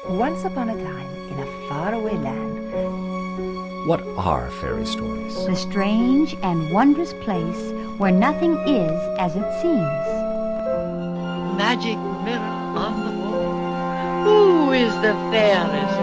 Once upon a time, in a faraway land, What are fairy stories? The strange and wondrous place where nothing is as it seems. Magic mirror on the wall. Who is the fairest?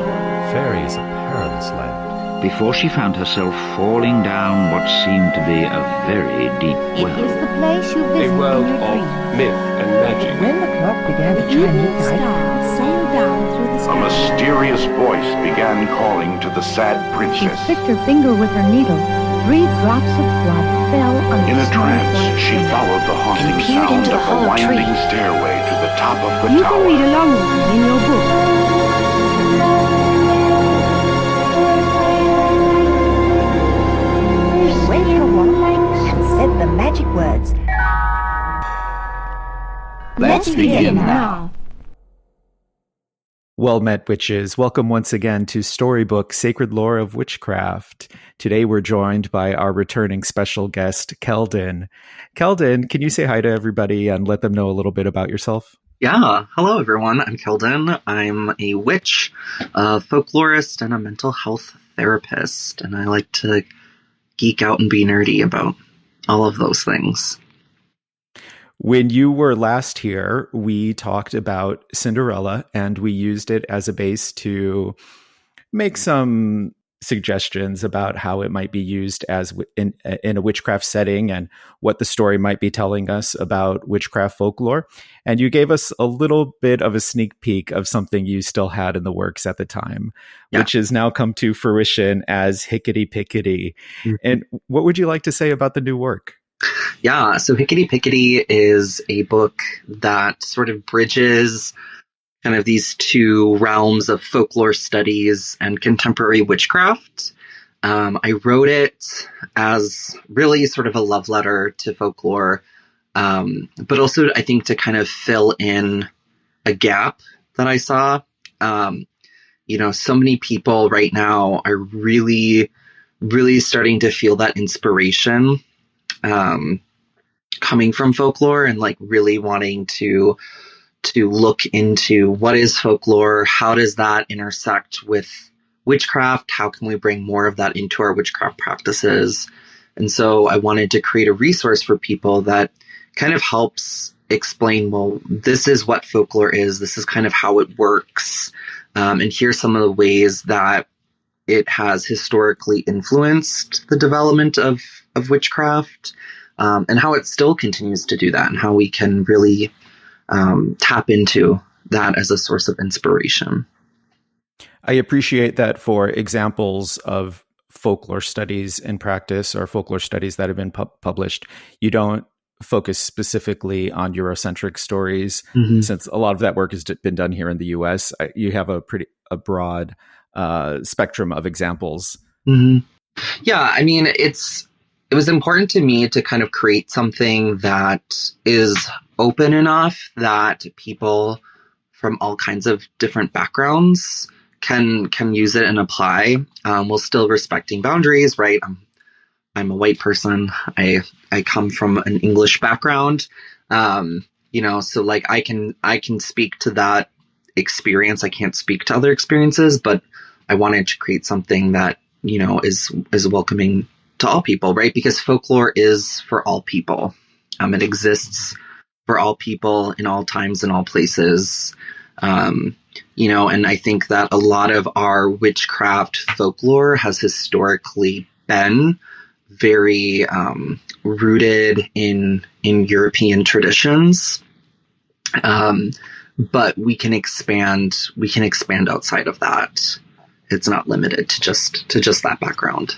Fairy is a perilous land. Before she found herself falling down what seemed to be a very deep It well. is the place you visit A world in your of dreams. myth and magic. when the clock began to The chime evening midnight, star sailed down through the A sky. mysterious voice began calling to the sad She princess. pricked her finger with her needle. 3 drops of blood fell on the In a small trance, forest she window. followed the haunting And peered sound into of the the hollow winding tree. stairway to the top of the You can read tower. along with me in your book. she waved her wand and said the magic words. Let's begin now. Well met, witches. Welcome once again to Storybook Sacred Lore of Witchcraft. Today we're joined by our returning special guest, Kelden. Kelden, can you say hi to everybody and let them know a little bit about yourself? Yeah, hello everyone. I'm Kelden. I'm a witch, a folklorist, and a mental health therapist. And I like to geek out and be nerdy about all of those things. When you were last here, we talked about Cinderella and we used it as a base to make some suggestions about how it might be used as in a witchcraft setting and what the story might be telling us about witchcraft folklore. And you gave us a little bit of a sneak peek of something you still had in the works at the time, which has now come to fruition as Hickety Pickety. Mm-hmm. And what would you like to say about the new work? Yeah, so Hickety Pickety is a book that sort of bridges kind of these two realms of folklore studies and contemporary witchcraft. I wrote it as really sort of a love letter to folklore, but also I think to kind of fill in a gap that I saw. So many people right now are really, really starting to feel that inspiration coming from folklore and like really wanting to look into what is folklore, how does that intersect with witchcraft, how can we bring more of that into our witchcraft practices. And so I wanted to create a resource for people that kind of helps explain, well, this is what folklore is, this is kind of how it works, and here's some of the ways that it has historically influenced the development of witchcraft, and how it still continues to do that, and how we can really tap into that as a source of inspiration. I appreciate that for examples of folklore studies in practice or folklore studies that have been published, you don't focus specifically on Eurocentric stories. Mm-hmm. Since a lot of that work has been done here in the US, you have a broad spectrum of examples. Mm-hmm. Yeah, I mean, it was important to me to kind of create something that is open enough that people from all kinds of different backgrounds can use it and apply, while still respecting boundaries, right? I'm a white person. I come from an English background, so like I can speak to that experience. I can't speak to other experiences, but I wanted to create something that, is welcoming to all people, right? Because folklore is for all people. It exists for all people in all times and all places. And I think that a lot of our witchcraft folklore has historically been very rooted in European traditions. But we can expand outside of that. It's not limited to just that background.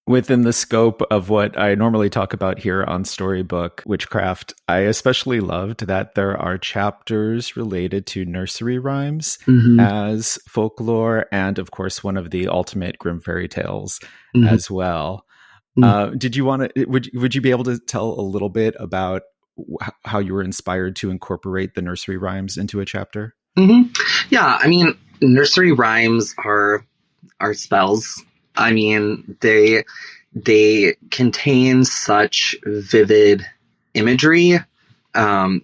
Within the scope of what I normally talk about here on Storybook Witchcraft, I especially loved that there are chapters related to nursery rhymes as folklore, and of course one of the ultimate Grimm fairy tales as well. Did you want to? Would you be able to tell a little bit about how you were inspired to incorporate the nursery rhymes into a chapter? Mm-hmm. Yeah, I mean, nursery rhymes are spells. I mean, they contain such vivid imagery, and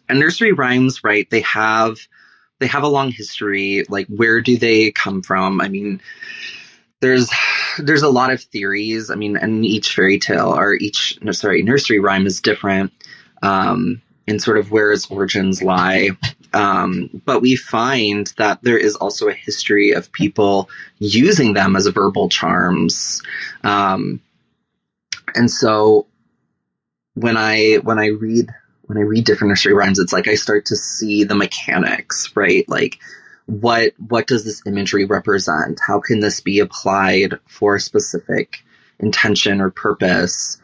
nursery rhymes, right? They have they have a long history. Like, where do they come from? I mean, there's a lot of theories. I mean, and each fairy tale or nursery rhyme is different in sort of where its origins lie. But we find that there is also a history of people using them as verbal charms. And so when I read different nursery rhymes, it's like I start to see the mechanics, right? Like, what does this imagery represent? How can this be applied for a specific intention or purpose?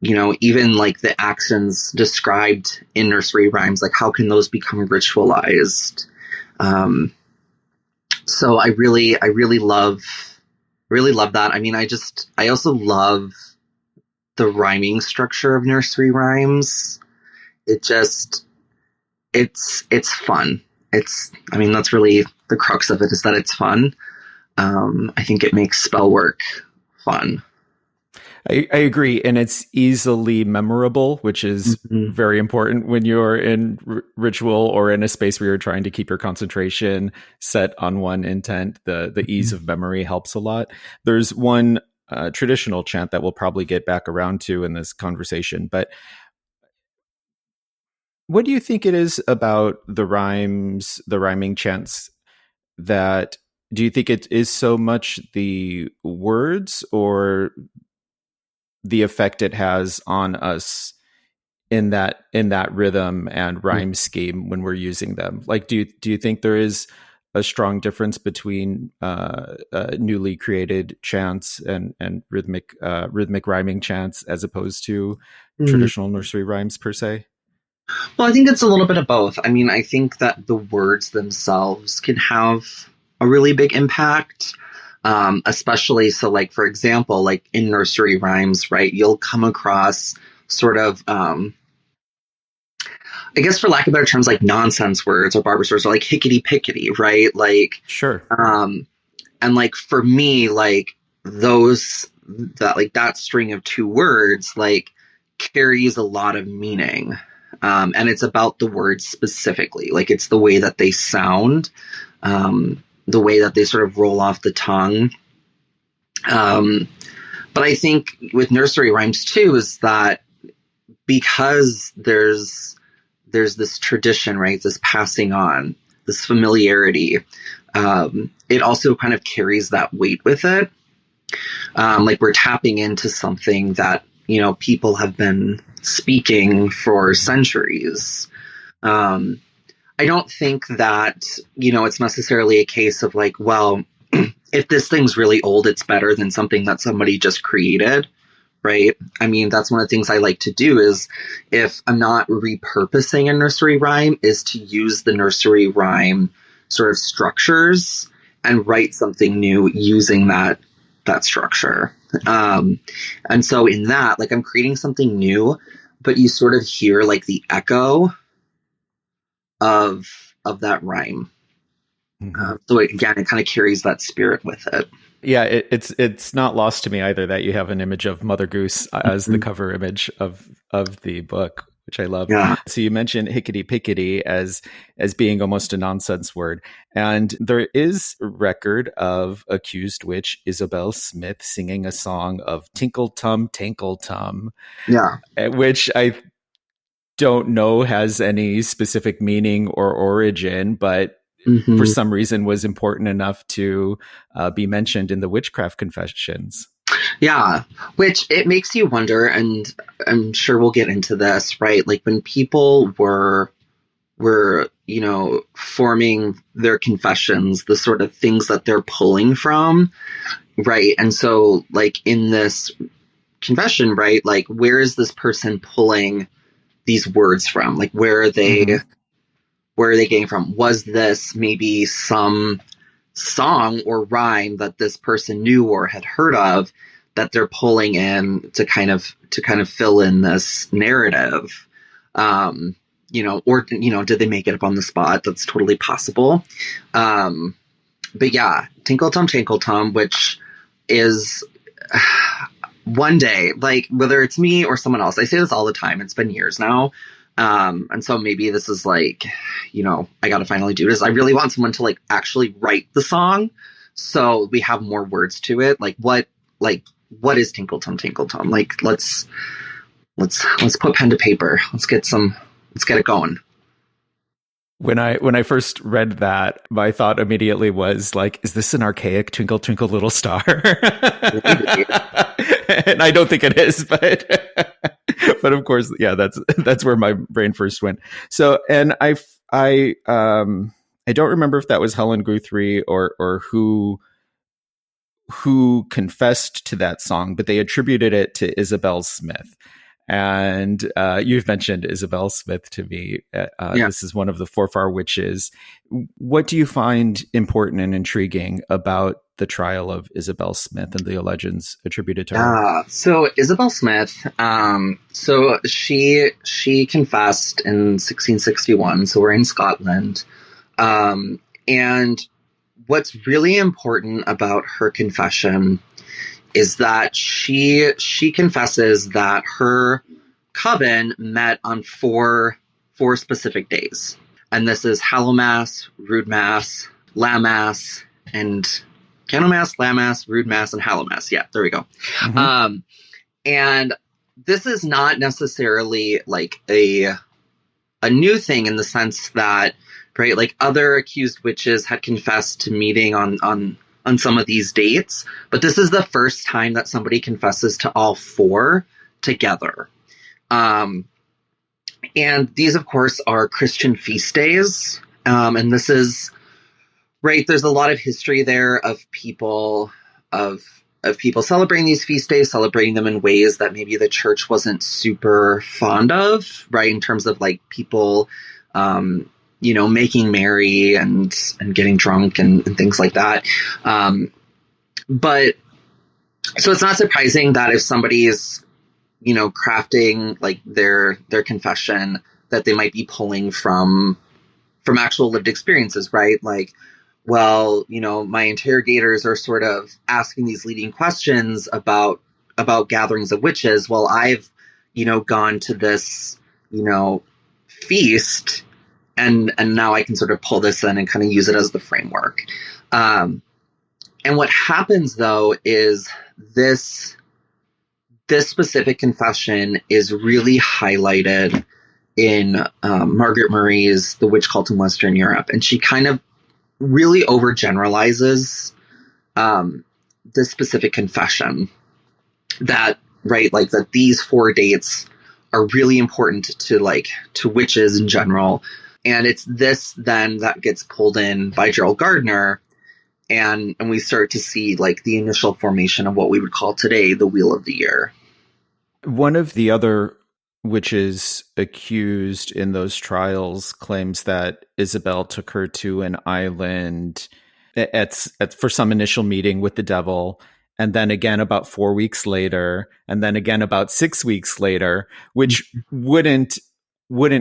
You know, even like the actions described in nursery rhymes, like how can those become ritualized? So I really love that. I mean, I also love the rhyming structure of nursery rhymes. It's fun. That's really the crux of it, is that it's fun. I think it makes spell work fun. I agree. And it's easily memorable, which is very important when you're in ritual or in a space where you're trying to keep your concentration set on one intent. The ease of memory helps a lot. There's one traditional chant that we'll probably get back around to in this conversation, but what do you think it is about the rhyming chants that, do you think it is so much the words or the effect it has on us in that rhythm and rhyme scheme when we're using them? Like, do you think there is a strong difference between newly created chants and rhythmic rhyming chants as opposed to traditional nursery rhymes per se? Well, I think it's a little bit of both. I mean, I think that the words themselves can have a really big impact. Especially, so like, for example, like in nursery rhymes, right, you'll come across sort of, I guess for lack of better terms, like nonsense words or barbarous words, or like hickety pickety, right? Like, sure. And like for me, like that string of two words, like carries a lot of meaning. And it's about the words specifically, like it's the way that they sound, the way that they sort of roll off the tongue. But I think with nursery rhymes too, is that because there's this tradition, right? This passing on, this familiarity, it also kind of carries that weight with it. Like we're tapping into something that, you know, people have been speaking for centuries. I don't think that, you know, it's necessarily a case of like, well, if this thing's really old, it's better than something that somebody just created, right? I mean, that's one of the things I like to do is, if I'm not repurposing a nursery rhyme, is to use the nursery rhyme sort of structures and write something new using that structure. And so in that, like, I'm creating something new, but you sort of hear like the echo of that rhyme. So again, it kind of carries that spirit with it. Yeah, it's not lost to me either that you have an image of Mother Goose as the cover image of the book, which I love. Yeah. So you mentioned hickety pickety as being almost a nonsense word, and there is record of accused witch Isabel Smith singing a song of Tinkle Tum Tankle Tum, which I don't know has any specific meaning or origin, but for some reason was important enough to be mentioned in the witchcraft confessions. Yeah, which it makes you wonder, and I'm sure we'll get into this, right? Like when people were, you know, forming their confessions, the sort of things that they're pulling from, right? And so like in this confession, right, like where is this person pulling these words from? Like where are they getting from? Was this maybe some song or rhyme that this person knew or had heard of that they're pulling in to kind of fill in this narrative? You know, or, you know, did they make it up on the spot? That's totally possible. But yeah, Tinkle Tum Tankle Tum, which is one day, like whether it's me or someone else, I say this all the time. It's been years now. And so maybe this is like, I got to finally do this. I really want someone to like actually write the song, so we have more words to it. Like what is Tinkle Tum Tinkle Tum? Like let's put pen to paper. Let's get it going. When I first read that, my thought immediately was like, is this an archaic Twinkle Twinkle Little Star? And I don't think it is, but of course, yeah, that's where my brain first went. So, and I don't remember if that was Helen Guthrie or who confessed to that song, but they attributed it to Isabel Smith. And you've mentioned Isabel Smith to me. This is one of the Forfar witches. What do you find important and intriguing about the trial of Isabel Smith and the legends attributed to her? So Isabel Smith, so she confessed in 1661. So we're in Scotland, and what's really important about her confession is that she confesses that her coven met on four specific days. And this is Hallowmass, Roodmass, Lammass, and Candlemas, Lammass, Roodmass, and Hallowmass. Yeah, there we go. Mm-hmm. And this is not necessarily like a new thing in the sense that, right, like other accused witches had confessed to meeting on some of these dates, but this is the first time that somebody confesses to all four together. And these, of course, are Christian feast days. And this is, right, there's a lot of history there of people celebrating these feast days, celebrating them in ways that maybe the church wasn't super fond of, right, in terms of like people making merry and getting drunk and things like that. But so it's not surprising that if somebody is, crafting like their confession, that they might be pulling from actual lived experiences, right? Like, well, my interrogators are sort of asking these leading questions about gatherings of witches. Well, I've, gone to this, feast, and now I can sort of pull this in and kind of use it as the framework. And what happens, though, is this specific confession is really highlighted in Margaret Murray's The Witch Cult in Western Europe. And she kind of really overgeneralizes this specific confession that, right, like that these four dates are really important to witches in general. And it's this then that gets pulled in by Gerald Gardner, and we start to see like the initial formation of what we would call today the Wheel of the Year. One of the other witches accused in those trials claims that Isabel took her to an island for some initial meeting with the devil, and then again about 4 weeks later, and then again about 6 weeks later, which wouldn't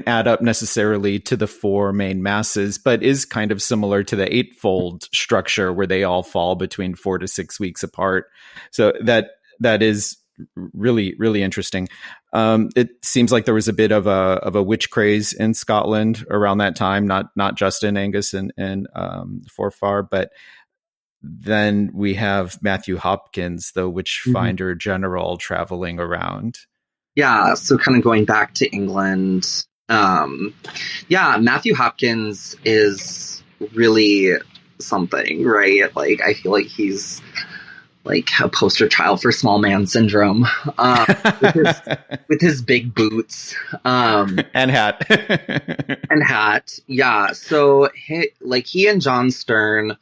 add up necessarily to the four main masses, but is kind of similar to the eightfold structure where they all fall between 4 to 6 weeks apart. So that is really, really interesting. It seems like there was a bit of a witch craze in Scotland around that time, not just in Angus and Forfar, but then we have Matthew Hopkins, the witch finder general, traveling around. Yeah, so kind of going back to England, Matthew Hopkins is really something, right? Like, I feel like he's like a poster child for small man syndrome, with his big boots, and hat. and hat. Yeah. So he and John Stern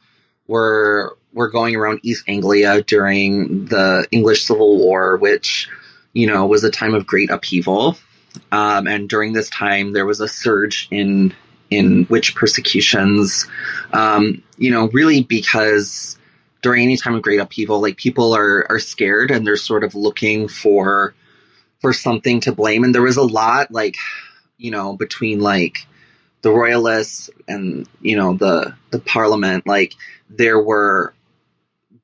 were going around East Anglia during the English Civil War, which, was a time of great upheaval. And during this time, there was a surge in witch persecutions, really because during any time of great upheaval, like people are scared and they're sort of looking for something to blame. And there was a lot between like the royalists and, the parliament, like there were,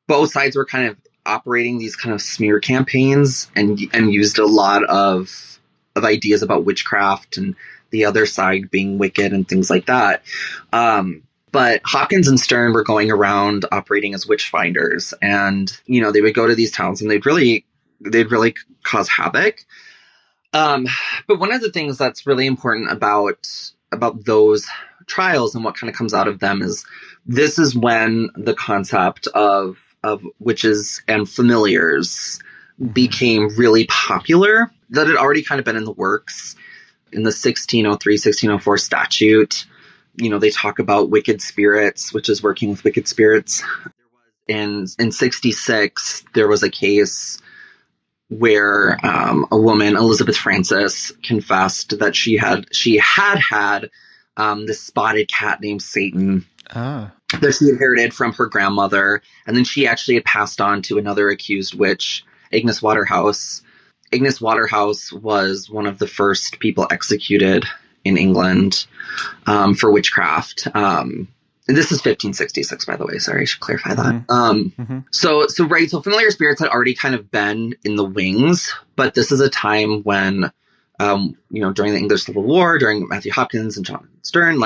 both sides were kind of operating these kind of smear campaigns and used a lot of ideas about witchcraft and the other side being wicked and things like that. But Hopkins and Stern were going around operating as witch finders, and they would go to these towns and they'd really cause havoc. But one of the things that's really important about those trials and what kind of comes out of them is this is when the concept of witches and familiars became really popular. That had already kind of been in the works in the 1603-1604 statute. They talk about wicked spirits, which is working with wicked spirits. In 66, there was a case where a woman, Elizabeth Francis, confessed that she had this spotted cat named Satan that she inherited from her grandmother, and then she actually had passed on to another accused witch, Agnes Waterhouse. Agnes Waterhouse was one of the first people executed in England for witchcraft. And this is 1566, by the way. Sorry, I should clarify that. So familiar spirits had already kind of been in the wings, but this is a time when, during the English Civil War, during Matthew Hopkins and John Stern,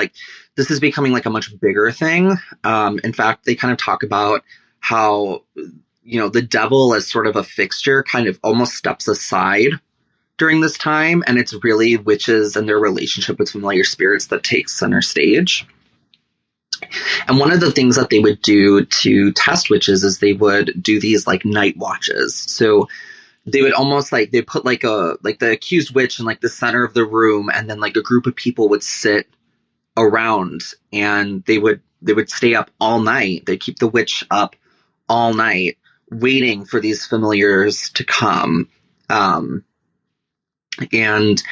this is becoming a much bigger thing. In fact, they kind of talk about how, the devil as sort of a fixture kind of almost steps aside during this time, and it's really witches and their relationship with familiar spirits that takes center stage. And one of the things that they would do to test witches is they would do these night watches. So they would almost they put the accused witch in the center of the room, and then a group of people would sit around, and they would stay up all night. They'd keep the witch up all night waiting for these familiars to come. And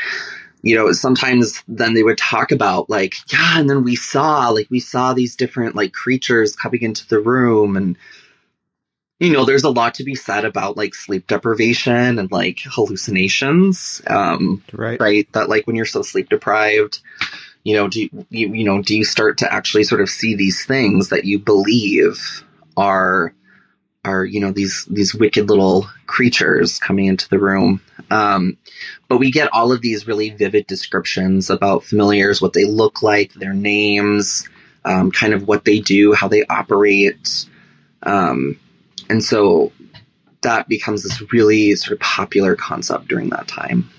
sometimes then they would talk about and then we saw these different creatures coming into the room. And, there's a lot to be said about sleep deprivation and hallucinations. Right. That when you're so sleep deprived, do you start to actually sort of see these things that you believe are these wicked little creatures coming into the room. But we get all of these really vivid descriptions about familiars, what they look like, their names, kind of what they do, how they operate. And so that becomes this really sort of popular concept during that time.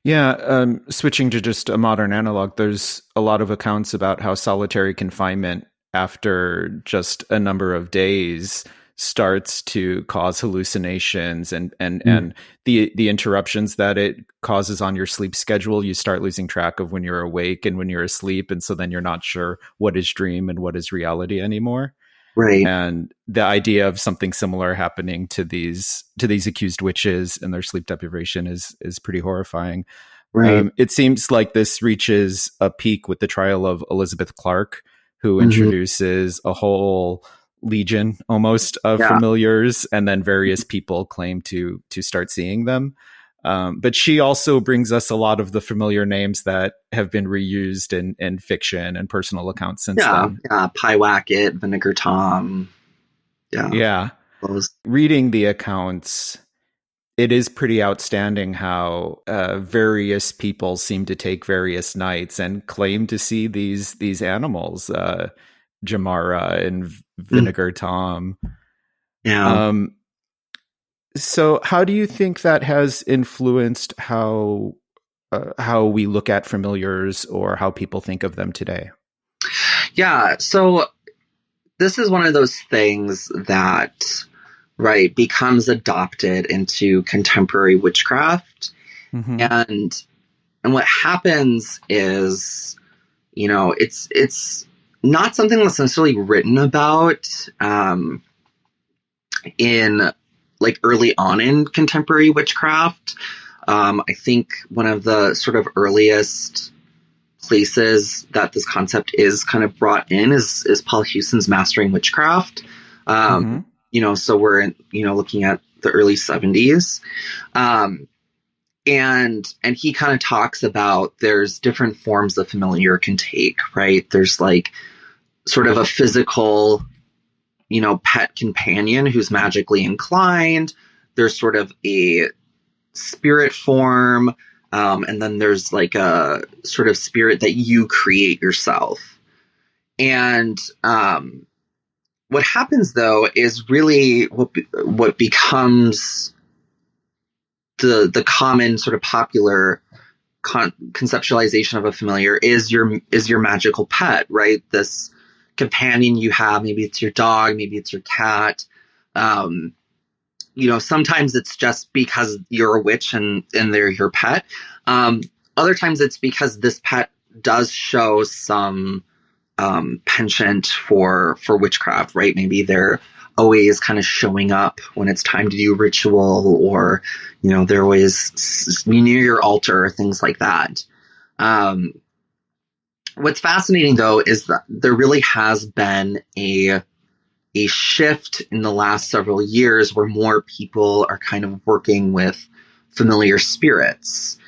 Yeah. Switching to just a modern analog, there's a lot of accounts about how solitary confinement after just a number of days starts to cause hallucinations and the interruptions that it causes on your sleep schedule. You start losing track of when you're awake and when you're asleep. And so then you're not sure what is dream and what is reality anymore. Right. And the idea of something similar happening to these accused witches and their sleep deprivation is pretty horrifying. Right. It seems like this reaches a peak with the trial of Elizabeth Clark, who introduces a whole legion almost of familiars, and then various people claim to start seeing them. But she also brings us a lot of the familiar names that have been reused in fiction and personal accounts since then. Yeah, Pyewacket, Vinegar Tom. Yeah. Reading the accounts, it is pretty outstanding how various people seem to take various nights and claim to see these animals, Jamara and Vinegar Tom. Yeah. So how do you think that has influenced how we look at familiars or how people think of them today? Yeah. So this is one of those things that, becomes adopted into contemporary witchcraft. And what happens is, it's not something that's necessarily written about in early on in contemporary witchcraft. I think one of the sort of earliest places that this concept is kind of brought in is Paul Hewson's Mastering Witchcraft. So we're looking at the early 70s. And he kind of talks about there's different forms the familiar can take, right? There's sort of a physical, pet companion who's magically inclined. There's sort of a spirit form. And then there's like a sort of spirit that you create yourself. And what happens, though, is really what becomes the common sort of popular conceptualization of a familiar is your magical pet, right? This companion you have. Maybe it's your dog, maybe it's your cat. Sometimes it's just because you're a witch and they're your pet. Other times it's because this pet does show some penchant for witchcraft, right? Maybe they're always kind of showing up when it's time to do ritual, or they're always near your altar, things like that. What's fascinating, though, is that there really has been a shift in the last several years where more people are kind of working with familiar spirits,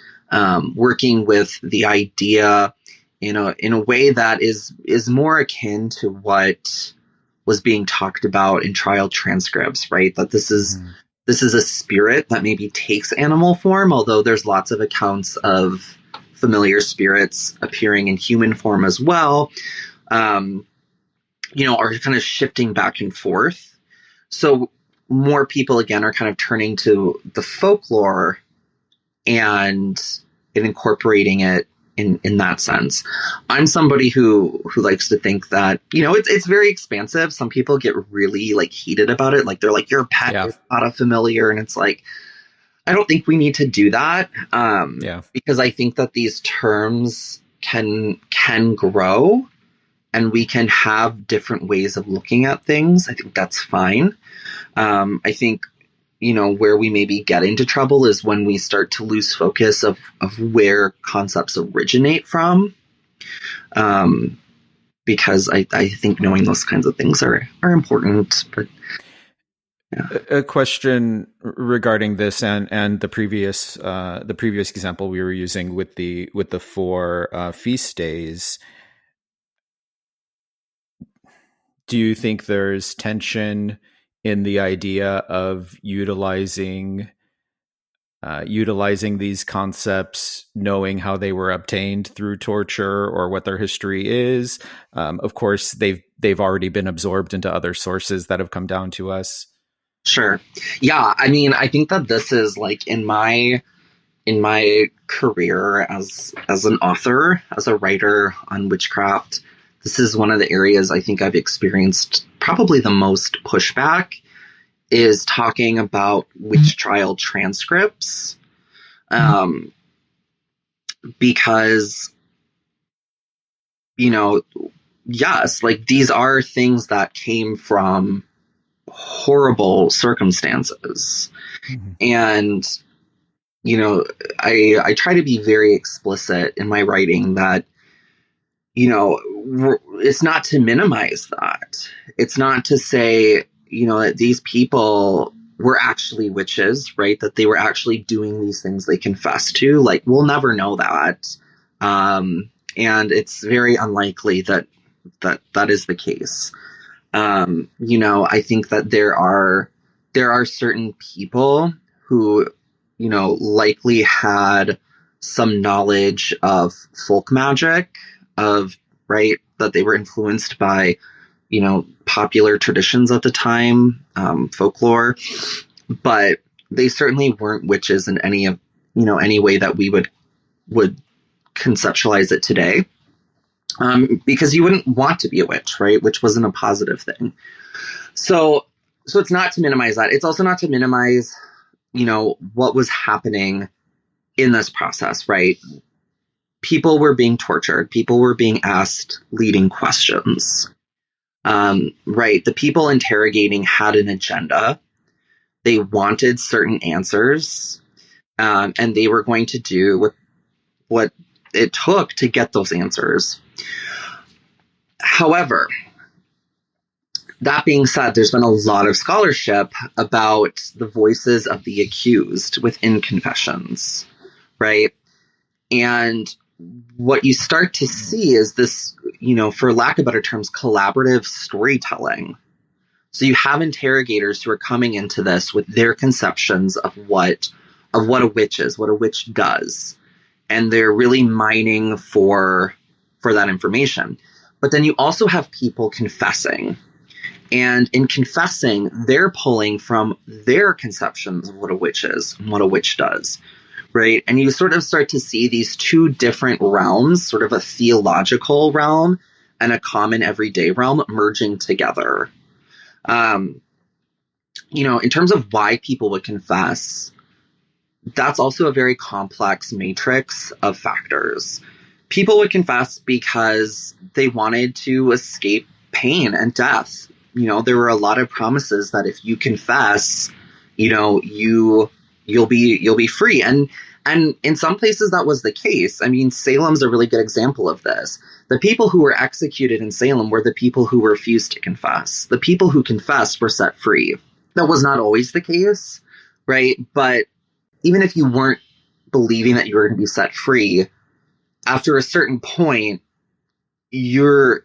working with the idea in a way that is more akin to what was being talked about in trial transcripts, right? That this is a spirit that maybe takes animal form, although there's lots of accounts of familiar spirits appearing in human form as well, are kind of shifting back and forth. So more people, again, are kind of turning to the folklore and incorporating it in that sense. I'm somebody who likes to think that, it's very expansive. Some people get really like heated about it. Like they're like, your pet is not a familiar. And it's like, I don't think we need to do that. Because I think that these terms can grow and we can have different ways of looking at things. I think that's fine. I think, where we maybe get into trouble is when we start to lose focus of where concepts originate from. Because I think knowing those kinds of things are important. But yeah. A question regarding this and the previous example we were using with the 4 feast days. Do you think there's tension in the idea of utilizing these concepts, knowing how they were obtained through torture or what their history is? Of course, they've already been absorbed into other sources that have come down to us. Sure. Yeah. I mean, I think that this is like in my career as an author, as a writer on witchcraft, this is one of the areas I think I've experienced probably the most pushback, is talking about witch trial transcripts. Because, yes, like these are things that came from horrible circumstances. Mm-hmm. And, I try to be very explicit in my writing that, it's not to minimize that. It's not to say, that these people were actually witches, right? That they were actually doing these things they confessed to. Like, we'll never know that. And it's very unlikely that is the case. I think that there are certain people who, likely had some knowledge of folk magic, right, that they were influenced by, popular traditions at the time, folklore, but they certainly weren't witches in any way that we would conceptualize it today. Because you wouldn't want to be a witch, right? Which wasn't a positive thing. So it's not to minimize that. It's also not to minimize, what was happening in this process, right? People were being tortured. People were being asked leading questions. Right. The people interrogating had an agenda. They wanted certain answers. And they were going to do what it took to get those answers. However, that being said, there's been a lot of scholarship about the voices of the accused within confessions, right? And what you start to see is this, for lack of better terms, collaborative storytelling. So you have interrogators who are coming into this with their conceptions of what a witch is, what a witch does. and they're really mining for that information. But then you also have people confessing. And in confessing, they're pulling from their conceptions of what a witch is and what a witch does, right? And you sort of start to see these two different realms, sort of a theological realm and a common everyday realm merging together. In terms of why people would confess, that's also a very complex matrix of factors. People would confess because they wanted to escape pain and death. There were a lot of promises that if you confess, you'll be free. And in some places that was the case. I mean, Salem's a really good example of this. The people who were executed in Salem were the people who refused to confess. The people who confessed were set free. That was not always the case, right? But even if you weren't believing that you were going to be set free, after a certain point, you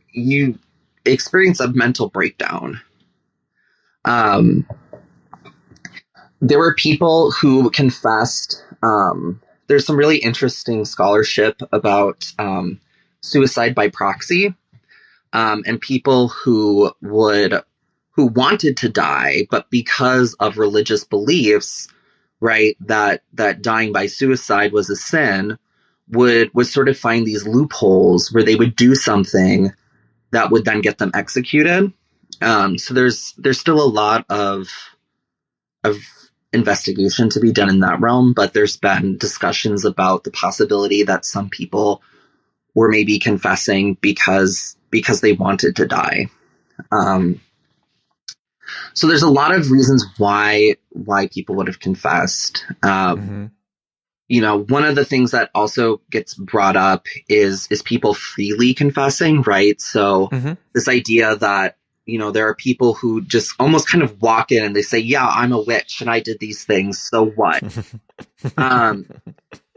experience a mental breakdown. There were people who confessed. There's some really interesting scholarship about suicide by proxy, and people who wanted to die, but because of religious beliefs, right, that dying by suicide was a sin, would sort of find these loopholes where they would do something that would then get them executed. So there's still a lot of investigation to be done in that realm, but there's been discussions about the possibility that some people were maybe confessing because they wanted to die. So there's a lot of reasons why people would have confessed. One of the things that also gets brought up is people freely confessing, right? So this idea that, there are people who just almost kind of walk in and they say, yeah, I'm a witch and I did these things. So what? And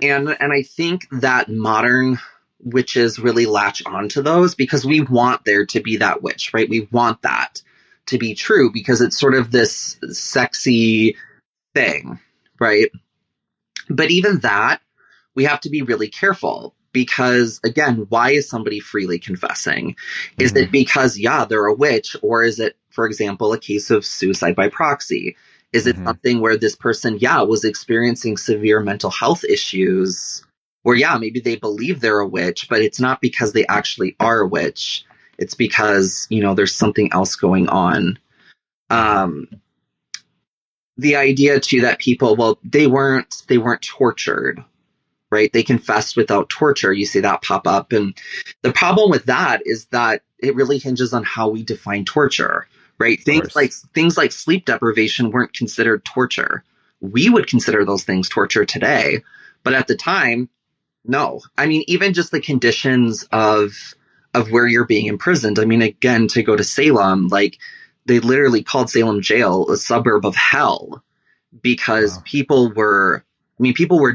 I think that modern witches really latch onto those because we want there to be that witch, right? We want that to be true because it's sort of this sexy thing, right? But even that, we have to be really careful because, again, why is somebody freely confessing? Is it because, they're a witch, or is it, for example, a case of suicide by proxy? Is it something where this person, was experiencing severe mental health issues where, maybe they believe they're a witch, but it's not because they actually are a witch. It's because, there's something else going on. The idea too that people, they weren't tortured, right? They confessed without torture. You see that pop up. And the problem with that is that it really hinges on how we define torture, right? Things like sleep deprivation weren't considered torture. We would consider those things torture today. But at the time, no. I mean, even just the conditions of where you're being imprisoned. I mean, again, to go to Salem, they literally called Salem jail a suburb of hell because people were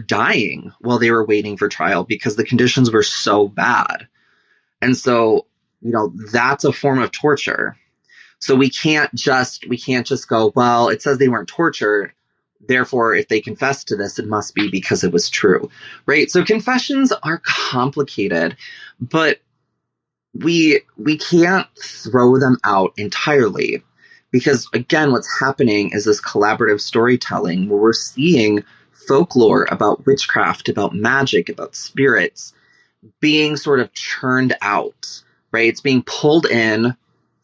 dying while they were waiting for trial because the conditions were so bad. And so, that's a form of torture. So we can't just go, well, it says they weren't tortured. Therefore, if they confessed to this, it must be because it was true, right? So confessions are complicated, but we can't throw them out entirely because, again, what's happening is this collaborative storytelling where we're seeing folklore about witchcraft, about magic, about spirits being sort of churned out, right? It's being pulled in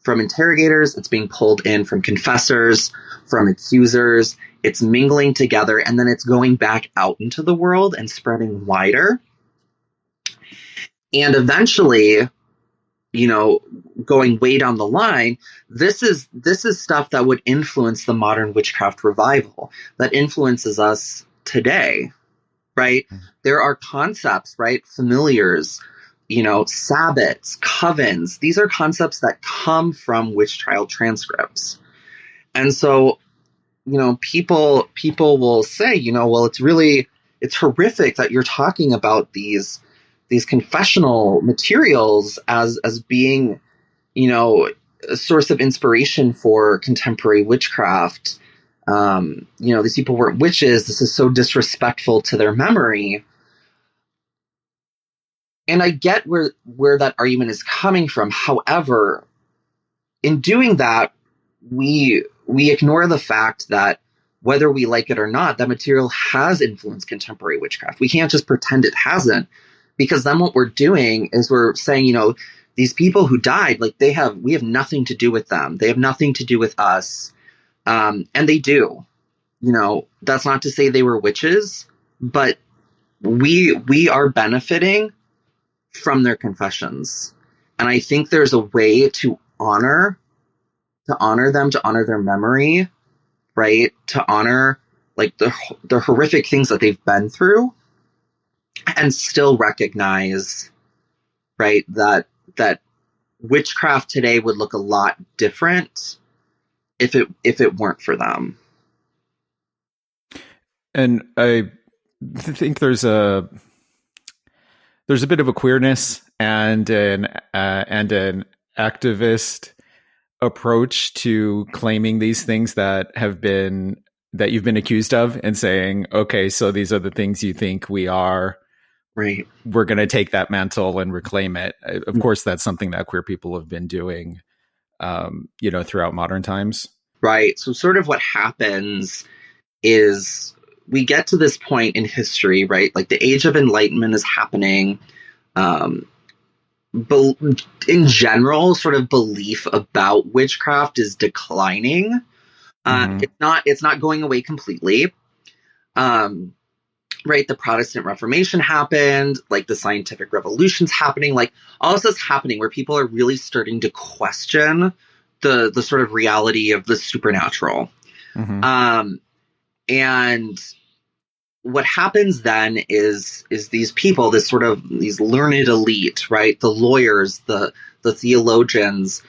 from interrogators. It's being pulled in from confessors, from accusers. It's mingling together, and then it's going back out into the world and spreading wider. And eventually, going way down the line, this is stuff that would influence the modern witchcraft revival, that influences us today, right? There are concepts, right? Familiars, sabbats, covens. These are concepts that come from witch trial transcripts. And so, people will say, well, it's horrific that you're talking about these confessional materials as being, a source of inspiration for contemporary witchcraft. These people weren't witches. This is so disrespectful to their memory. And I get where that argument is coming from. However, in doing that, we ignore the fact that whether we like it or not, that material has influenced contemporary witchcraft. We can't just pretend it hasn't, because then what we're doing is we're saying, you know, these people who died, like we have nothing to do with them. They have nothing to do with us. And they do. You know, that's not to say they were witches, but we are benefiting from their confessions. And I think there's a way to honor them, to honor their memory, right? To honor like the horrific things that they've been through, and still recognize, right, that witchcraft today would look a lot different if it weren't for them. And I think there's a bit of a queerness and an activist approach to claiming these things that you've been accused of, and saying, okay, so these are the things you think we are. Right. We're going to take that mantle and reclaim it. Of course, that's something that queer people have been doing, throughout modern times. Right. So sort of what happens is we get to this point in history, right? Like the Age of Enlightenment is happening. In general, sort of belief about witchcraft is declining. It's not going away completely. Right. The Protestant Reformation happened, like the scientific revolution's happening, like all this is happening where people are really starting to question the sort of reality of the supernatural. And what happens then is these people, these learned elite, right? The lawyers, the theologians,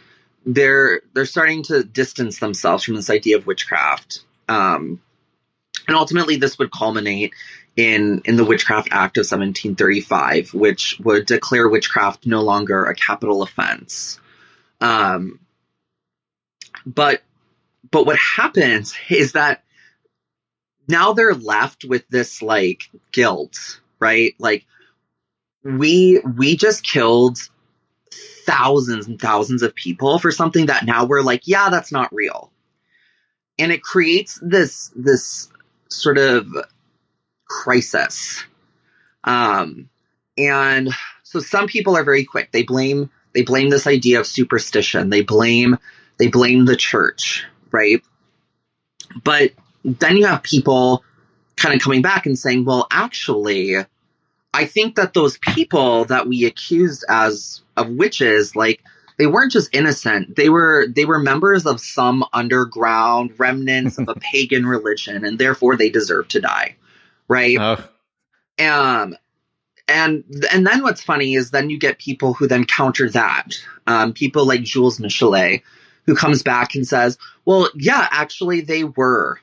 they're starting to distance themselves from this idea of witchcraft. And ultimately this would culminate in the Witchcraft Act of 1735, which would declare witchcraft no longer a capital offense. But what happens is that now they're left with this like guilt, right? Like we just killed thousands and thousands of people for something that now we're like, yeah, that's not real. And it creates this sort of crisis. And so some people are very quick. They blame this idea of superstition. They blame the church, right? But then you have people kind of coming back and saying, well, actually, I think that those people that we accused of witches, like, they weren't just innocent. They were members of some underground remnants of a pagan religion, and therefore they deserve to die. Right. And then what's funny is then you get people who then counter that. People like Jules Michelet, who comes back and says, well, yeah, actually they were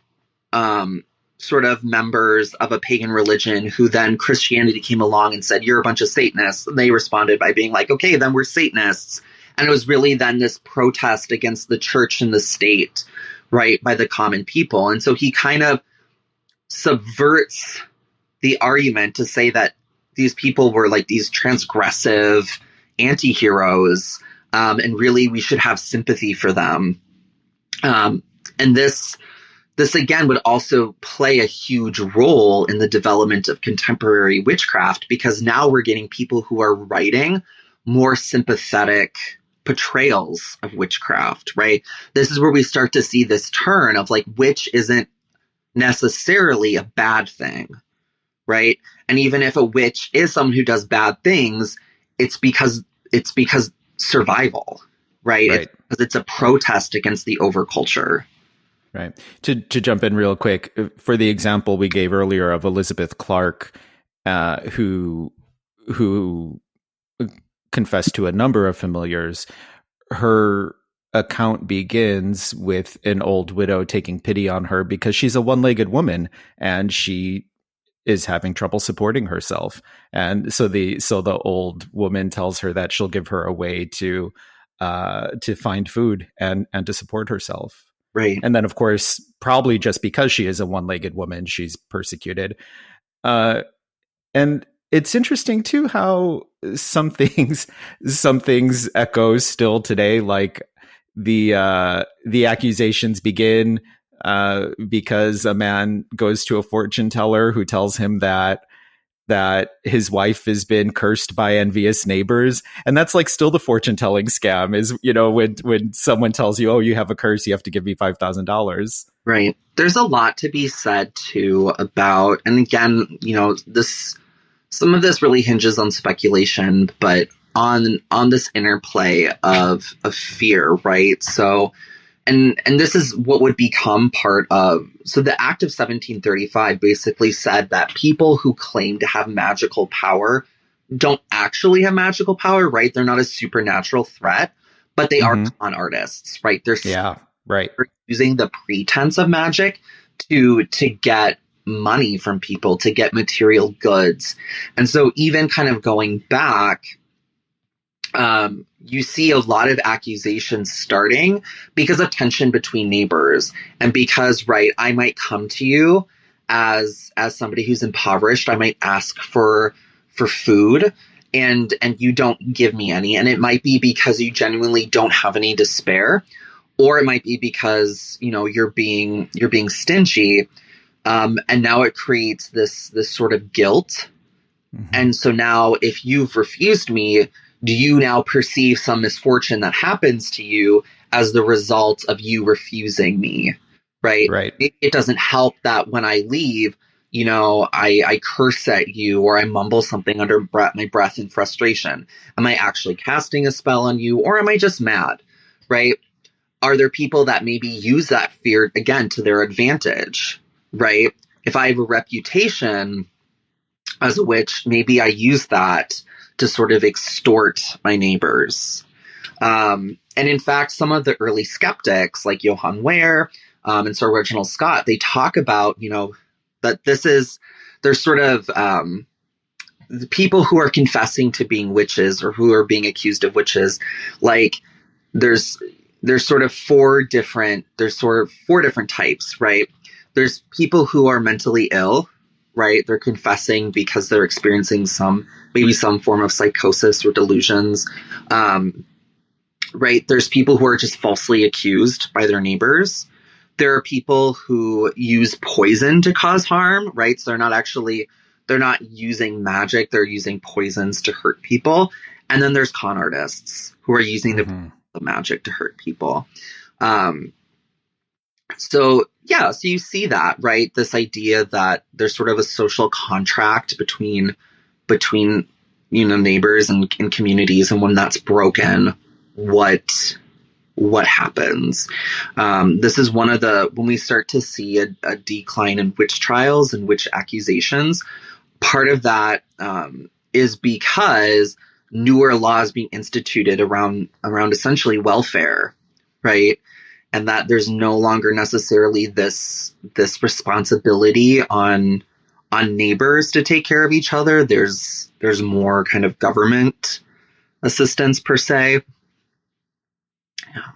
sort of members of a pagan religion who then Christianity came along and said, you're a bunch of Satanists. And they responded by being like, okay, then we're Satanists. And it was really then this protest against the church and the state, right, by the common people. And so he kind of subverts the argument to say that these people were like these transgressive anti-heroes, and really we should have sympathy for them. And this again would also play a huge role in the development of contemporary witchcraft, because now we're getting people who are writing more sympathetic portrayals of witchcraft, right? This is where we start to see this turn of like, witch isn't necessarily a bad thing, right? And even if a witch is someone who does bad things, it's because survival, right? It's because it's a protest against the overculture. Right. To jump in real quick, for the example we gave earlier of Elizabeth Clark, who confessed to a number of familiars, her account begins with an old widow taking pity on her because she's a one-legged woman and she is having trouble supporting herself. And so the old woman tells her that she'll give her a way to find food and to support herself. Right. And then, of course, probably just because she is a one-legged woman, she's persecuted. And it's interesting, too, how some things echo still today, like the accusations begin because a man goes to a fortune teller who tells him that his wife has been cursed by envious neighbors. And that's like still the fortune telling scam is, when someone tells you, oh, you have a curse, you have to give me $5,000. Right. There's a lot to be said too about, and again, some of this really hinges on speculation, but on this interplay of fear, right? So, and this is what would become part of, so the Act of 1735 basically said that people who claim to have magical power don't actually have magical power, right? They're not a supernatural threat, but they are con artists, right? They're using the pretense of magic to get money from people, to get material goods. And so even kind of going back, you see a lot of accusations starting because of tension between neighbors, and because, right, I might come to you as somebody who's impoverished. I might ask for food, and you don't give me any, and it might be because you genuinely don't have any to spare, or it might be because you're being stingy, and now it creates this sort of guilt. And so now, if you've refused me, do you now perceive some misfortune that happens to you as the result of you refusing me? Right. It doesn't help that when I leave, I curse at you, or I mumble something under my breath in frustration. Am I actually casting a spell on you, or am I just mad? Right. Are there people that maybe use that fear again to their advantage? Right. If I have a reputation as a witch, maybe I use that to sort of extort my neighbors. And in fact, some of the early skeptics like Johann Wehr and Sir Reginald Scott, they talk about, that there's sort of the people who are confessing to being witches, or who are being accused of witches. Like there's sort of four different types, right? There's people who are mentally ill, right? They're confessing because they're experiencing maybe some form of psychosis or delusions. Right. There's people who are just falsely accused by their neighbors. There are people who use poison to cause harm, right? So they're not using magic. They're using poisons to hurt people. And then there's con artists who are using the magic to hurt people. So you see that, right? This idea that there's sort of a social contract between neighbors and communities, and when that's broken, what happens? This is one of when we start to see a decline in witch trials and witch accusations. Part of that is because newer laws being instituted around essentially welfare, right? And that there's no longer necessarily this responsibility on neighbors to take care of each other. There's more kind of government assistance per se. Yeah.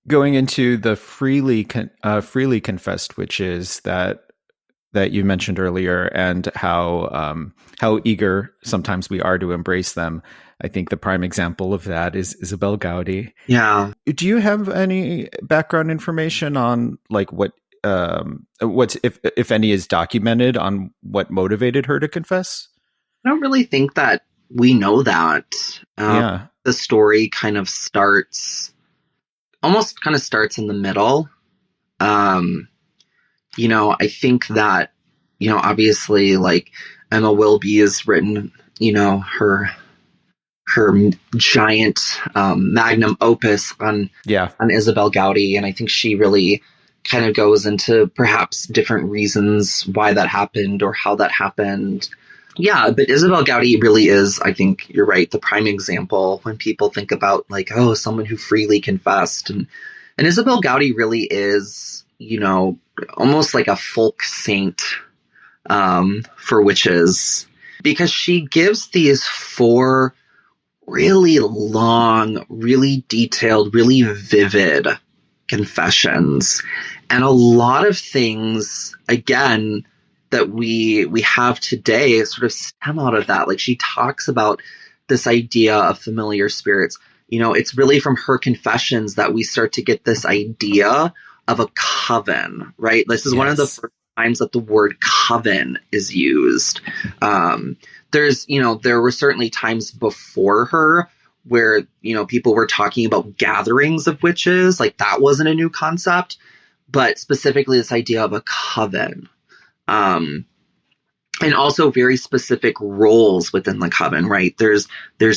Going into the freely confessed witches that you mentioned earlier, and how eager sometimes we are to embrace them. I think the prime example of that is Isabel Gowdy. Yeah. Do you have any background information on like what's if any is documented on what motivated her to confess? I don't really think that we know that. The story kind of starts in the middle. I think that, obviously, like, Emma Wilby has written, her giant magnum opus on Isabel Gowdy, and I think she really kind of goes into perhaps different reasons why that happened or how that happened. Yeah, but Isabel Gowdy really is, I think you're right, the prime example when people think about like, oh, someone who freely confessed. And Isabel Gowdy really is, almost like a folk saint for witches, because she gives these 4 really long, really detailed, really vivid confessions. And a lot of things, again, that we have today sort of stem out of that. Like, she talks about this idea of familiar spirits. You know, it's really from her confessions that we start to get this idea of a coven, right? This is one of the first times that the word coven is used. There were certainly times before her where, people were talking about gatherings of witches. Like, that wasn't a new concept, but specifically this idea of a coven. And also very specific roles within the coven, right? There's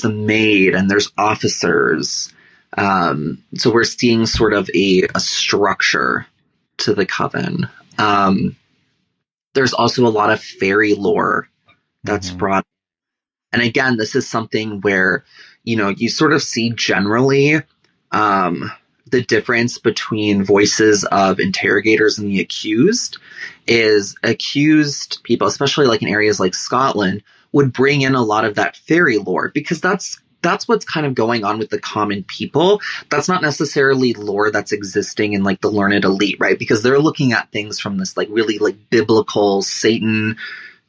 a maid and there's officers. So we're seeing sort of a structure to the coven. There's also a lot of fairy lore that's brought. And again, this is something where, you sort of see generally the difference between voices of interrogators and the accused is accused people, especially like in areas like Scotland, would bring in a lot of that fairy lore, because that's what's kind of going on with the common people. That's not necessarily lore that's existing in like the learned elite, right? Because they're looking at things from this like really like biblical Satan,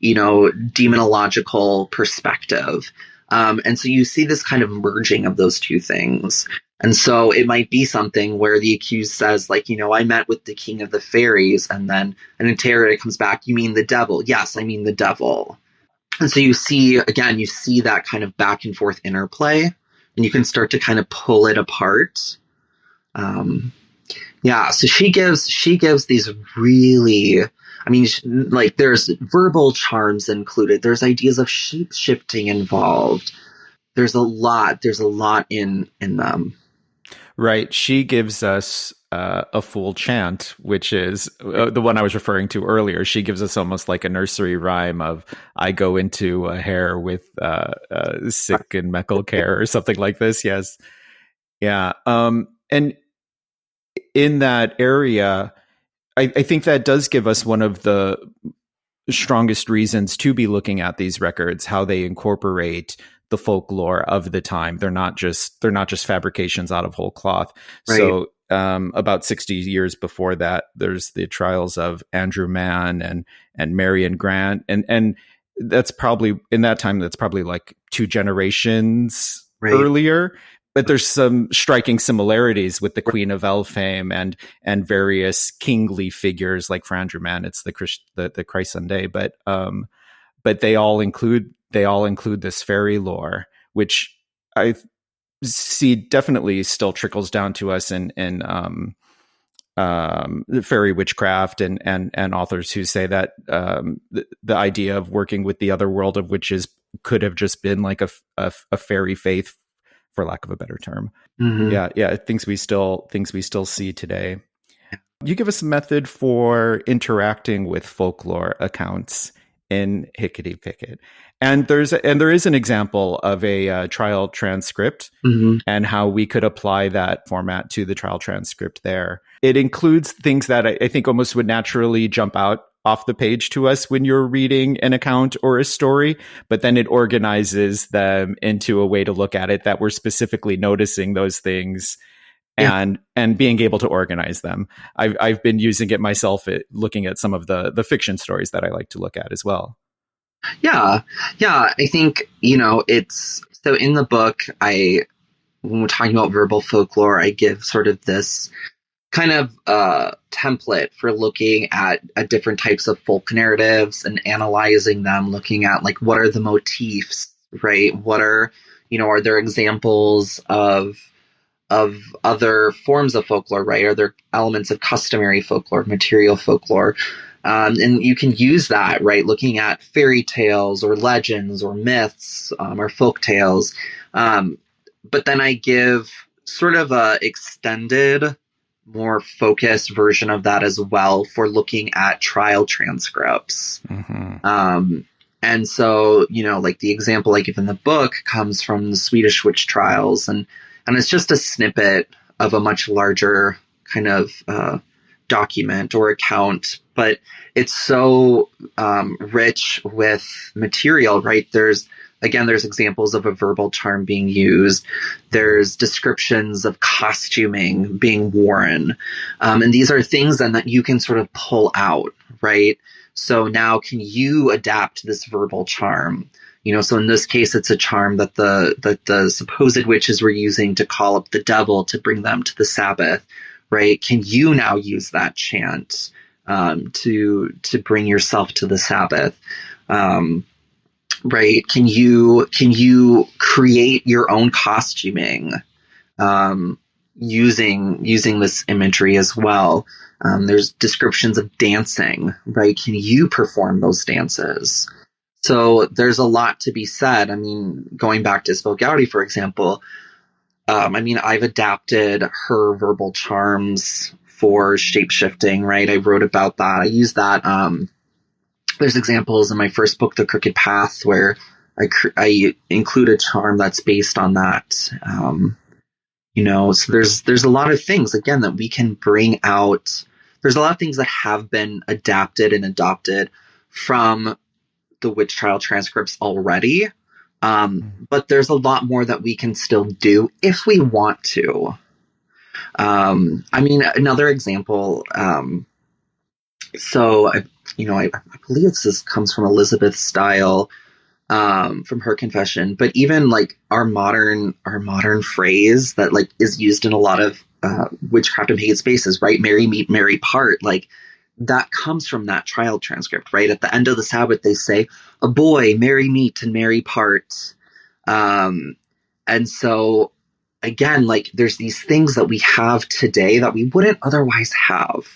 demonological perspective. And so you see this kind of merging of those two things. And so it might be something where the accused says, like, I met with the king of the fairies, and then an interrogator comes back, you mean the devil? Yes, I mean the devil. And so you see that kind of back and forth interplay, and you can start to kind of pull it apart. So she gives these really, there's verbal charms included. There's ideas of shape shifting involved. There's a lot in them. Right. She gives us a full chant, which is the one I was referring to earlier. She gives us almost like a nursery rhyme of, I go into a hair with sick and meckle care, or something like this. Yes. Yeah. And in that area, I think that does give us one of the strongest reasons to be looking at these records, how they incorporate the folklore of the time. They're not just fabrications out of whole cloth. Right. So about 60 years before that, there's the trials of Andrew Mann and Marion Grant, and that's probably in that time, that's probably like 2 generations earlier. But there's some striking similarities with the Queen of Elfame and various kingly figures, like for Andrew Mann, it's the Christ Sunday, but they all include this fairy lore, which I see definitely still trickles down to us in fairy witchcraft and authors who say that the idea of working with the other world of witches could have just been like a fairy faith, for lack of a better term. Yeah, things we still see today. You give us a method for interacting with folklore accounts in Hickety Picket, and there is an example of a trial transcript and how we could apply that format to the trial transcript. There, it includes things that I think almost would naturally jump out off the page to us when you're reading an account or a story, but then it organizes them into a way to look at it that we're specifically noticing those things and being able to organize them. I've been using it myself looking at some of the fiction stories that I like to look at as well. Yeah. I think, it's so in the book, when we're talking about verbal folklore, I give sort of this kind of template for looking at different types of folk narratives and analyzing them, looking at like, what are the motifs, right? What are, are there examples of other forms of folklore, right? Are there elements of customary folklore, material folklore? And you can use that, right? Looking at fairy tales or legends or myths or folk tales. But then I give sort of a extended, more focused version of that as well for looking at trial transcripts. And so, like the example I give in the book comes from the Swedish witch trials, and it's just a snippet of a much larger kind of document or account, but it's so rich with material, right? There's examples of a verbal charm being used. There's descriptions of costuming being worn. And these are things then that you can sort of pull out, right? So now can you adapt this verbal charm? So in this case, it's a charm that the supposed witches were using to call up the devil to bring them to the Sabbath, right? Can you now use that chant to bring yourself to the Sabbath? Right? Can you create your own costuming using this imagery as well? There's descriptions of dancing, right? Can you perform those dances? So there's a lot to be said. I mean, going back to Isabel Gowdy, for example, I've adapted her verbal charms for shape-shifting, right? I wrote about that. I use that. There's examples in my first book, The Crooked Path, where I include a charm that's based on that. So there's a lot of things, again, that we can bring out. There's a lot of things that have been adapted and adopted from the witch trial transcripts already. But there's a lot more that we can still do if we want to. Another example, I believe this comes from Elizabeth Style, from her confession, but even like our modern phrase that like is used in a lot of witchcraft and pagan spaces, right? Merry meet, merry part. Like that comes from that trial transcript, right? At the end of the Sabbath, they say, "A boy, merry meet and merry part." And so again, like there's these things that we have today that we wouldn't otherwise have.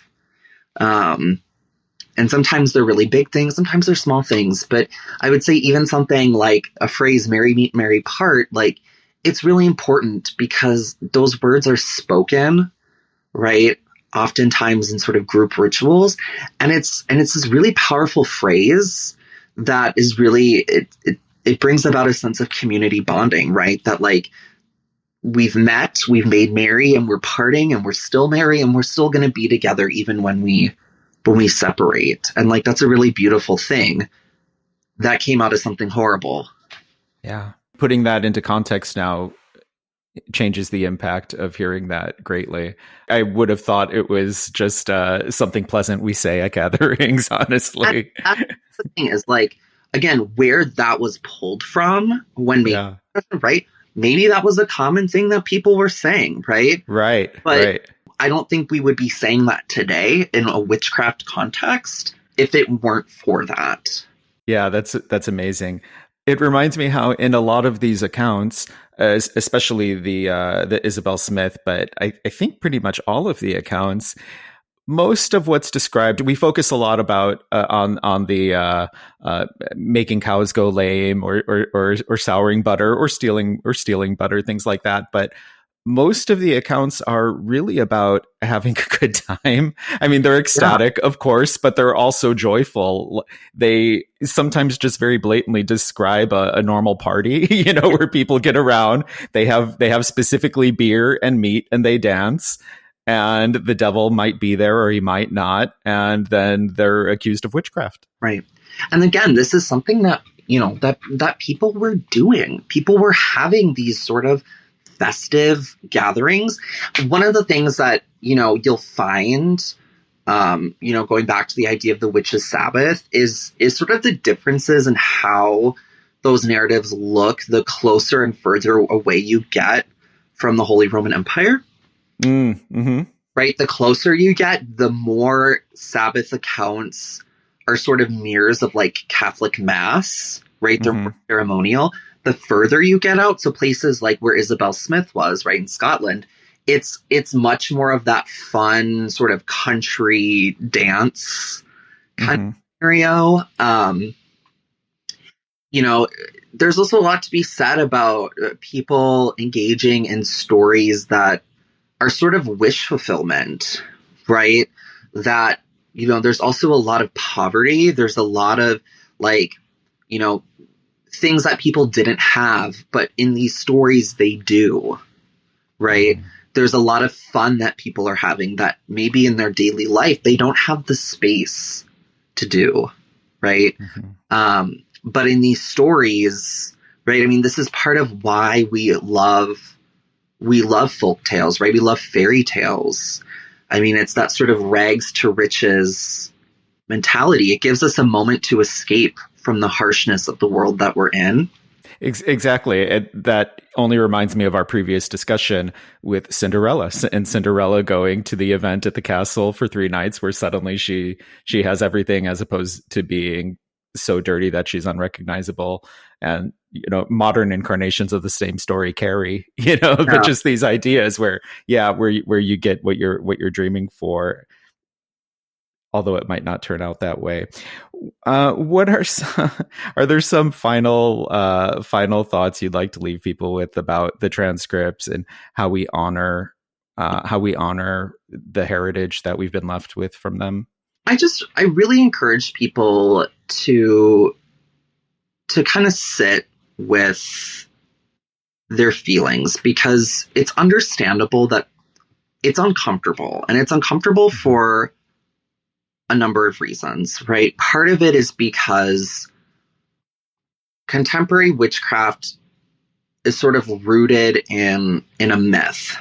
And sometimes they're really big things, sometimes they're small things. But I would say even something like a phrase, "merry meet, merry part," like it's really important because those words are spoken, right? Oftentimes in sort of group rituals. And it's this really powerful phrase that is really, it brings about a sense of community bonding, right? That like we've met, we've made merry, and we're parting, and we're still merry, and we're still going to be together even when we separate. And like that's a really beautiful thing that came out of something horrible. Yeah. Putting that into context now changes the impact of hearing that greatly. I would have thought it was just something pleasant we say at gatherings, honestly. That's the thing is like, again, where that was pulled from when right? Maybe that was a common thing that people were saying, right? Right. But right. I don't think we would be saying that today in a witchcraft context if it weren't for that. Yeah, that's amazing. It reminds me how in a lot of these accounts, especially the Isabel Smith, but I think pretty much all of the accounts, most of what's described, we focus a lot about on the making cows go lame or souring butter or stealing butter, things like that. But most of the accounts are really about having a good time. I mean, they're ecstatic, of course, but they're also joyful. They sometimes just very blatantly describe a normal party, where people get around. They have specifically beer and meat, and they dance. And the devil might be there or he might not. And then they're accused of witchcraft. Right. And again, this is something that, that people were doing. People were having these sort of festive gatherings. One of the things that, you'll find, going back to the idea of the witches' Sabbath is sort of the differences in how those narratives look the closer and further away you get from the Holy Roman Empire. Mm-hmm. Right? The closer you get, the more Sabbath accounts are sort of mirrors of like Catholic Mass, right? They're more ceremonial. The further you get out, so places like where Isabel Smith was, right, in Scotland, it's much more of that fun sort of country dance kind of scenario. There's also a lot to be said about people engaging in stories that are sort of wish fulfillment, right? That, there's also a lot of poverty. There's a lot of things that people didn't have, but in these stories they do, right? There's a lot of fun that people are having that maybe in their daily life they don't have the space to do, right? But in these stories, right? I mean, this is part of why we love folk tales, right? We love fairy tales. I mean, it's that sort of rags to riches mentality. It gives us a moment to escape from the harshness of the world that we're in. Exactly. That only reminds me of our previous discussion with Cinderella, and Cinderella going to the event at the castle for 3 nights where suddenly she has everything, as opposed to being so dirty that she's unrecognizable. And, modern incarnations of the same story, Carrie, but just these ideas where you get what you're dreaming for, although it might not turn out that way. What are there some final thoughts you'd like to leave people with about the transcripts and how we honor the heritage that we've been left with from them? I really encourage people to kind of sit with their feelings, because it's understandable that it's uncomfortable, and it's uncomfortable for a number of reasons, right? Part of it is because contemporary witchcraft is sort of rooted in a myth,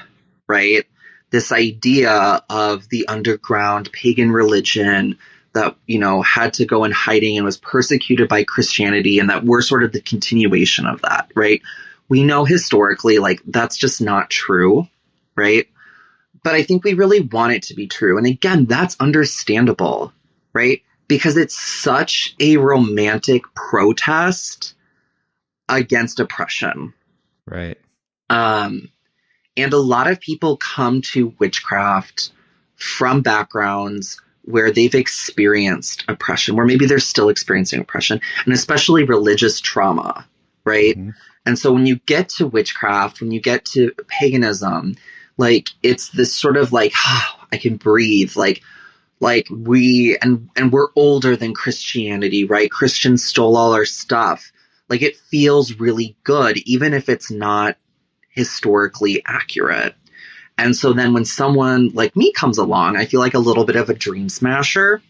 right? This idea of the underground pagan religion that, had to go in hiding and was persecuted by Christianity, and that we're sort of the continuation of that, right? We know historically, that's just not true, right? But I think we really want it to be true. And again, that's understandable, right? Because it's such a romantic protest against oppression. Right. And a lot of people come to witchcraft from backgrounds where they've experienced oppression, where maybe they're still experiencing oppression, and especially religious trauma, right? Mm-hmm. And so when you get to witchcraft, when you get to paganism, it's this sort of I can breathe, we're older than Christianity, right? Christians stole all our stuff. It feels really good, even if it's not historically accurate. And so then when someone like me comes along, I feel like a little bit of a dream smasher.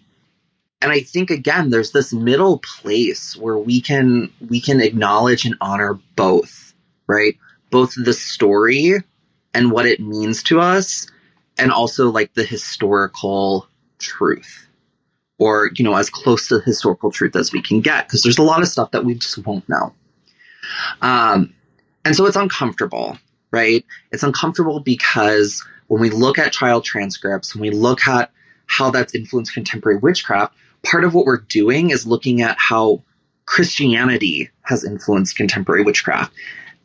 And I think, again, there's this middle place where we can acknowledge and honor both, right? Both the story and what it means to us, and also the historical truth, or, as close to the historical truth as we can get, because there's a lot of stuff that we just won't know. And so it's uncomfortable, right? It's uncomfortable because when we look at trial transcripts, when we look at how that's influenced contemporary witchcraft, part of what we're doing is looking at how Christianity has influenced contemporary witchcraft.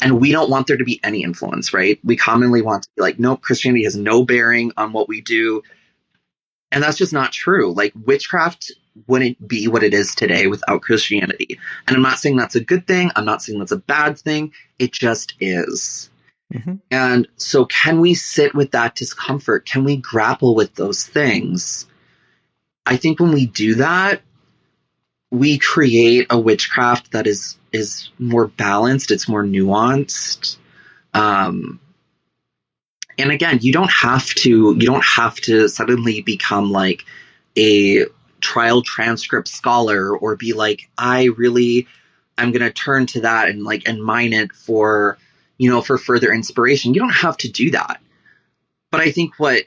And we don't want there to be any influence, right? We commonly want to be nope, Christianity has no bearing on what we do. And that's just not true. Witchcraft wouldn't be what it is today without Christianity. And I'm not saying that's a good thing. I'm not saying that's a bad thing. It just is. Mm-hmm. And so can we sit with that discomfort? Can we grapple with those things? I think when we do that, we create a witchcraft that is more balanced. It's more nuanced. And again, you don't have to suddenly become a trial transcript scholar, or be I'm going to turn to that and mine it for further inspiration. You don't have to do that. But I think what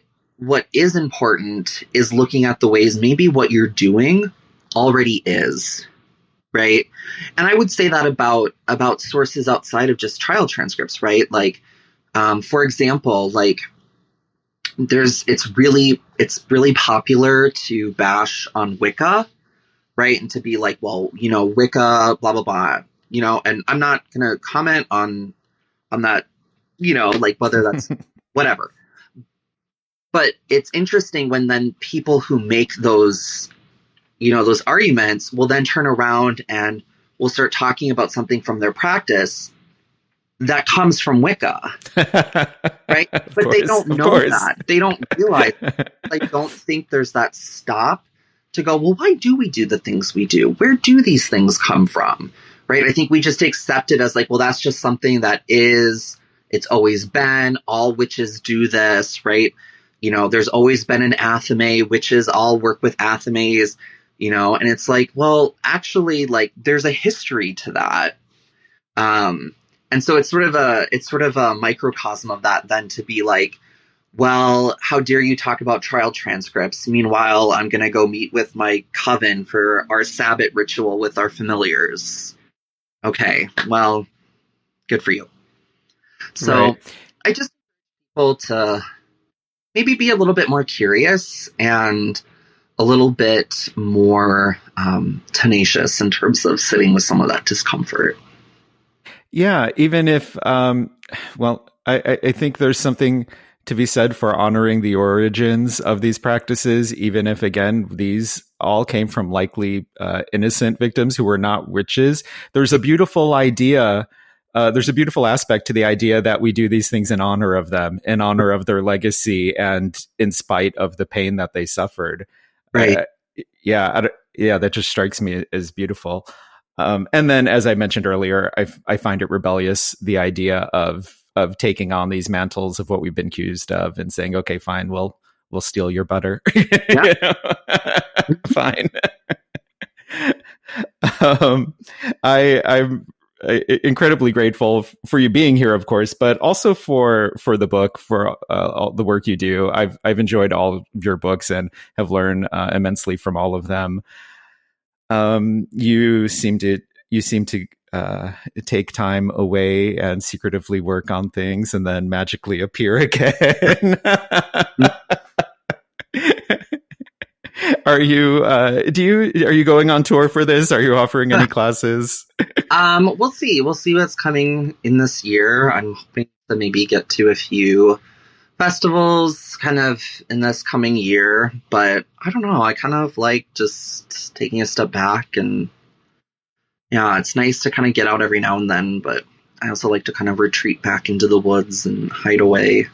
is important is looking at the ways maybe what you're doing already is, right? And I would say that about sources outside of just trial transcripts, right? For example, it's really popular to bash on Wicca, right? And to be Wicca, blah, blah, blah, and I'm not going to comment on that, whether that's whatever. But it's interesting when then people who make those arguments will then turn around and will start talking about something from their practice that comes from Wicca, right? But they don't know that. They don't realize, don't think there's that stop to go, well, why do we do the things we do? Where do these things come from, right? I think we just accept it as well, that's just something that is, it's always been, all witches do this, right? There's always been an athame, witches all work with athames, and it's well, actually, there's a history to that. And so it's sort of a microcosm of that then to be Well, how dare you talk about trial transcripts? Meanwhile, I'm going to go meet with my coven for our Sabbath ritual with our familiars. Okay, well, good for you. So Right. I just want people to maybe be a little bit more curious and a little bit more tenacious in terms of sitting with some of that discomfort. Yeah, even if, well, I think there's something to be said for honoring the origins of these practices, even if, again, these all came from likely innocent victims who were not witches. There's a beautiful idea. There's a beautiful aspect to the idea that we do these things in honor of them, in honor of their legacy, and in spite of the pain that they suffered. Right. Yeah, that just strikes me as beautiful. And then, as I mentioned earlier, I find it rebellious, the idea of taking on these mantles of what we've been accused of and saying, okay, fine, we'll steal your butter. Yeah. You know? Fine. um, I'm incredibly grateful for you being here, of course, but also for the book, for all the work you do. I've enjoyed all of your books and have learned immensely from all of them. You seem to take time away and secretively work on things and then magically appear again. Are you going on tour for this? Are you offering any classes? We'll see. We'll see what's coming in this year. I'm hoping to maybe get to a few festivals kind of in this coming year, but I don't know. I kind of like just taking a step back, and yeah, it's nice to kind of get out every now and then, but I also like to kind of retreat back into the woods and hide away.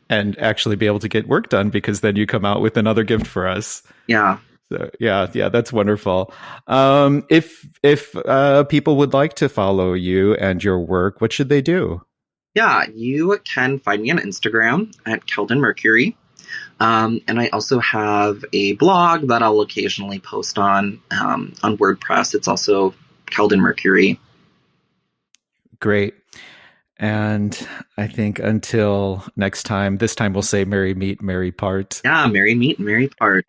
And actually be able to get work done, because then you come out with another gift for us. Yeah. So yeah, that's wonderful. If people would like to follow you and your work, what should they do? Yeah, you can find me on Instagram at Kelden Mercury. And I also have a blog that I'll occasionally post on WordPress. It's also Kelden Mercury. Great. And I think until next time, this time we'll say merry meet, merry part. Yeah, merry meet, merry part.